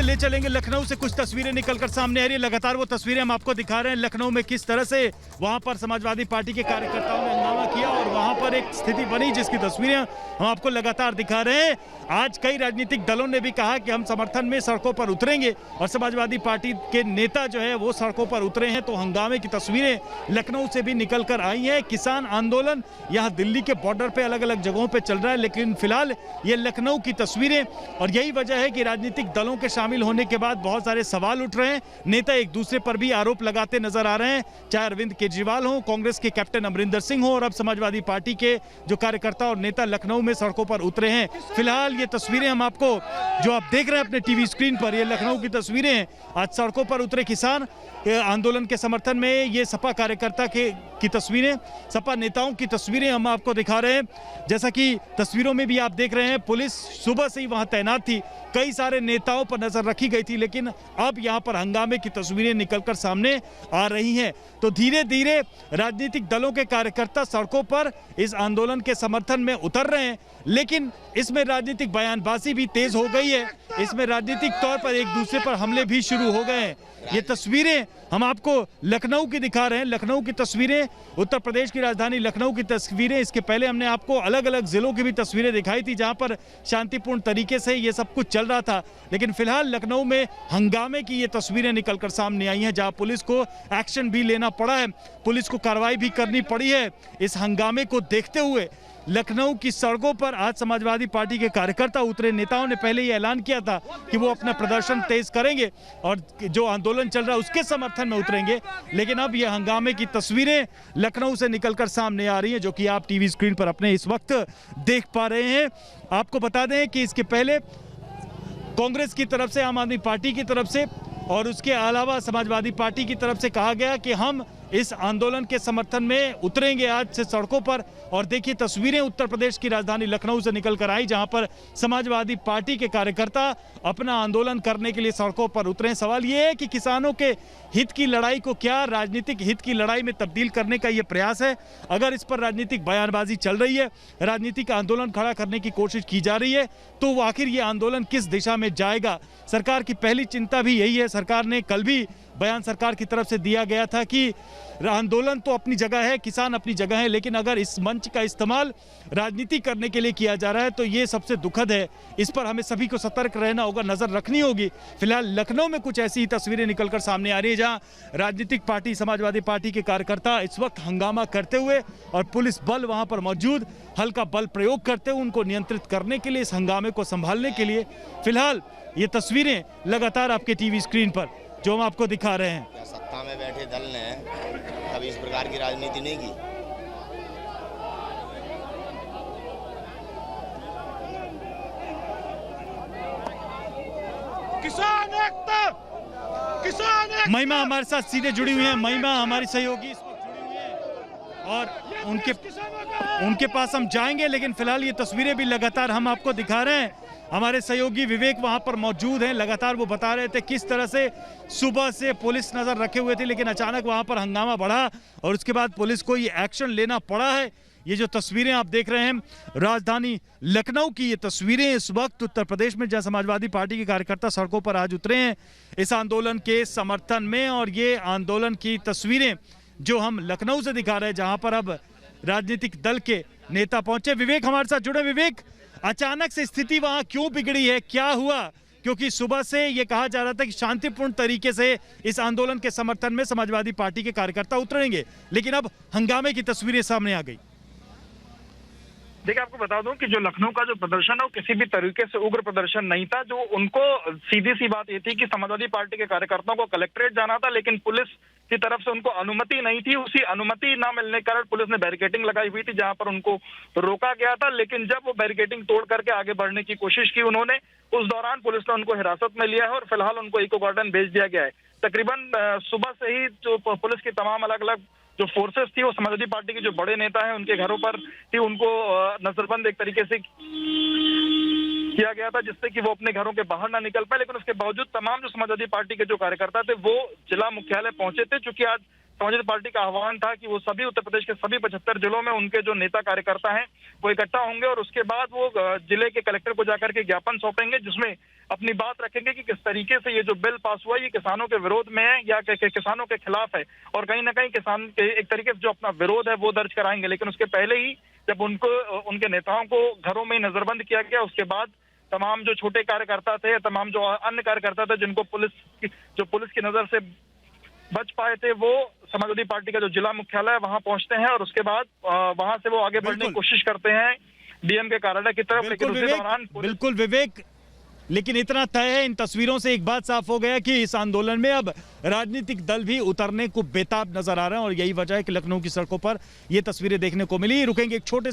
ले चलेंगे लखनऊ से कुछ तस्वीरें निकलकर सामने आ रही है। लगातार वो तस्वीरें हम आपको दिखा रहे हैं लखनऊ में किस तरह से वहां पर समाजवादी पार्टी के कार्यकर्ताओं ने हंगामा किया और वहां पर एक स्थिति बनी जिसकी तस्वीरें हम आपको लगातार दिखा रहे हैं। आज कई राजनीतिक दलों ने भी कहा कि हम समर्थन में सड़कों पर उतरेंगे और समाजवादी पार्टी के नेता जो है वो सड़कों पर उतरे हैं। तो हंगामे की तस्वीरें लखनऊ से भी निकल कर आई हैं। किसान आंदोलन यहाँ दिल्ली के बॉर्डर पे अलग अलग जगहों पे चल रहा है, लेकिन फिलहाल ये लखनऊ की तस्वीरें और यही वजह है कि राजनीतिक दलों के शामिल होने के बाद बहुत सारे सवाल उठ रहे हैं। नेता एक दूसरे पर भी आरोप लगाते नजर आ रहे हैं, चाहे अरविंद केजरीवाल हो, कांग्रेस के कैप्टन अमरिंदर सिंह हो और अब समाजवादी पार्टी के जो कार्यकर्ता और नेता लखनऊ में सड़कों पर उतरे हैं। फिलहाल ये तस्वीरें हम आपको जो आप देख रहे हैं अपने टीवी स्क्रीन पर, ये लखनऊ की तस्वीरें हैं। आज सड़कों पर उतरे किसान आंदोलन के समर्थन में। ये सपा कार्यकर्ता की तस्वीरें, सपा नेताओं की तस्वीरें हम आपको दिखा रहे हैं। जैसा कि तस्वीरों में भी आप देख रहे हैं, पुलिस सुबह से ही वहां तैनात थी, कई सारे नेताओं पर नजर रखी गई थी, लेकिन अब यहां पर हंगामे की तस्वीरें निकलकर सामने आ रही हैं। तो धीरे धीरे राजनीतिक दलों के कार्यकर्ता सड़कों पर इस आंदोलन के समर्थन में उतर रहे हैं, लेकिन इसमें राजनीतिक बयानबाजी भी तेज हो गई है। इसमें राजनीतिक तौर पर एक दूसरे पर हमले भी शुरू हो गए हैं। ये तस्वीरें हम आपको लखनऊ की दिखा रहे हैं, लखनऊ की तस्वीरें, उत्तर प्रदेश की राजधानी लखनऊ की तस्वीरें। इसके पहले हमने आपको अलग अलग जिलों की भी तस्वीरें दिखाई थी जहां पर शांतिपूर्ण तरीके से ये सब कुछ चल रहा था, लेकिन फिलहाल लखनऊ में हंगामे की ये तस्वीरें निकलकर सामने आई हैं जहां पुलिस को एक्शन भी लेना पड़ा है, पुलिस को कार्रवाई भी करनी पड़ी है। इस हंगामे को देखते हुए लखनऊ की सड़कों पर आज समाजवादी पार्टी के कार्यकर्ता उतरे। नेताओं ने पहले ही ऐलान किया था कि वो अपना प्रदर्शन तेज करेंगे और जो आंदोलन चल रहा है उसके समर्थन में उतरेंगे, लेकिन अब ये हंगामे की तस्वीरें लखनऊ से निकलकर सामने आ रही हैं जो कि आप टीवी स्क्रीन पर अपने इस वक्त देख पा रहे हैं। आपको बता दें कि इसके पहले कांग्रेस की तरफ से, आम आदमी पार्टी की तरफ से और उसके अलावा समाजवादी पार्टी की तरफ से कहा गया कि हम इस आंदोलन के समर्थन में उतरेंगे आज से सड़कों पर। और देखिए तस्वीरें उत्तर प्रदेश की राजधानी लखनऊ से निकलकर आई जहां पर समाजवादी पार्टी के कार्यकर्ता अपना आंदोलन करने के लिए सड़कों पर उतरे। सवाल ये है कि किसानों के हित की लड़ाई को क्या राजनीतिक हित की लड़ाई में तब्दील करने का ये प्रयास है? अगर इस पर राजनीतिक बयानबाजी चल रही है, राजनीतिक आंदोलन खड़ा करने की कोशिश की जा रही है, तो आखिर ये आंदोलन किस दिशा में जाएगा? सरकार की पहली चिंता भी यही है। सरकार ने कल भी बयान सरकार की तरफ से दिया गया था कि आंदोलन तो अपनी जगह है, किसान अपनी जगह है, लेकिन अगर इस मंच का इस्तेमाल राजनीति करने के लिए किया जा रहा है तो ये सबसे दुखद है। इस पर हमें सभी को सतर्क रहना होगा, नजर रखनी होगी। फिलहाल लखनऊ में कुछ ऐसी ही तस्वीरें निकलकर सामने आ रही है जहां राजनीतिक पार्टी समाजवादी पार्टी के कार्यकर्ता इस वक्त हंगामा करते हुए और पुलिस बल वहां पर मौजूद हल्का बल प्रयोग करते हुए उनको नियंत्रित करने के लिए, इस हंगामे को संभालने के लिए। फिलहाल ये तस्वीरें लगातार आपके टीवी स्क्रीन पर जो हम आपको दिखा रहे हैं। सत्ता में बैठे दल ने कभी इस प्रकार की राजनीति नहीं की। किसान महिमा हमारे साथ सीधे जुड़ी हुई है। महिमा हमारी सहयोगी इस वक्त जुड़ी हुई है और उनके पास हम जाएंगे, लेकिन फिलहाल ये तस्वीरें भी लगातार हम आपको दिखा रहे हैं। हमारे सहयोगी विवेक वहां पर मौजूद हैं, लगातार वो बता रहे थे किस तरह से सुबह से पुलिस नजर रखे हुए थी, लेकिन अचानक वहां पर हंगामा बढ़ा और उसके बाद पुलिस को ये एक्शन लेना पड़ा है। ये जो तस्वीरें आप देख रहे हैं राजधानी लखनऊ की, ये तस्वीरें इस वक्त उत्तर प्रदेश में जहां समाजवादी पार्टी के कार्यकर्ता सड़कों पर आज उतरे हैं इस आंदोलन के समर्थन में। और ये आंदोलन की तस्वीरें जो हम लखनऊ से दिखा रहे हैं जहां पर अब राजनीतिक दल के नेता पहुंचे। विवेक हमारे साथ जुड़े। विवेक, अचानक से स्थिति वहां क्यों बिगड़ी है, क्या हुआ? क्योंकि सुबह से ये कहा जा रहा था कि शांतिपूर्ण तरीके से इस आंदोलन के समर्थन में समाजवादी पार्टी के कार्यकर्ता उतरेंगे, लेकिन अब हंगामे की तस्वीरें सामने आ गई। देखिए, आपको बता दूं कि जो लखनऊ का जो प्रदर्शन है वो किसी भी तरीके से उग्र प्रदर्शन नहीं था। जो उनको सीधी सी बात ये थी कि समाजवादी पार्टी के कार्यकर्ताओं को कलेक्ट्रेट जाना था, लेकिन पुलिस की तरफ से उनको अनुमति नहीं थी। उसी अनुमति न मिलने के कारण पुलिस ने बैरिकेडिंग लगाई हुई थी जहां पर उनको रोका गया था, लेकिन जब वो बैरिकेडिंग तोड़ करके आगे बढ़ने की कोशिश की उन्होंने, उस दौरान पुलिस ने उनको हिरासत में लिया है और फिलहाल उनको इको गार्डन भेज दिया गया है। तकरीबन सुबह से ही जो पुलिस की तमाम अलग अलग जो फोर्सेस थी वो समाजवादी पार्टी के जो बड़े नेता हैं उनके घरों पर थी, उनको नजरबंद एक तरीके से किया गया था जिससे कि वो अपने घरों के बाहर ना निकल पाए। लेकिन उसके बावजूद तमाम जो समाजवादी पार्टी के जो कार्यकर्ता थे वो जिला मुख्यालय पहुंचे थे, क्योंकि आज समाजवादी पार्टी का आह्वान था कि वो सभी उत्तर प्रदेश के सभी 75 जिलों में उनके जो नेता कार्यकर्ता हैं वो इकट्ठा होंगे और उसके बाद वो जिले के कलेक्टर को जाकर के ज्ञापन सौंपेंगे, जिसमें अपनी बात रखेंगे कि किस तरीके से ये जो बिल पास हुआ ये किसानों के विरोध में है या किसानों के खिलाफ है, और कहीं ना कहीं किसान के एक तरीके से जो अपना विरोध है वो दर्ज कराएंगे। लेकिन उसके पहले ही जब उनको उनके नेताओं को घरों में नजरबंद किया गया, उसके बाद तमाम जो छोटे कार्यकर्ता थे, तमाम जो अन्य कार्यकर्ता थे जिनको पुलिस की नजर से बच पाए थे, वो समाजवादी पार्टी का जो जिला मुख्यालय है वहां पहुंचते हैं और उसके बाद वहां से वो आगे बढ़ने की कोशिश करते हैं डीएम के कार्यालय की तरफ। लेकिन उसी दौरान बिल्कुल विवेक, लेकिन इतना तय है इन तस्वीरों से एक बात साफ हो गया कि इस आंदोलन में अब राजनीतिक दल भी उतरने को बेताब नजर आ रहे हैं और यही वजह है कि लखनऊ की सड़कों पर ये तस्वीरें देखने को मिली। रुकेंगे एक छोटे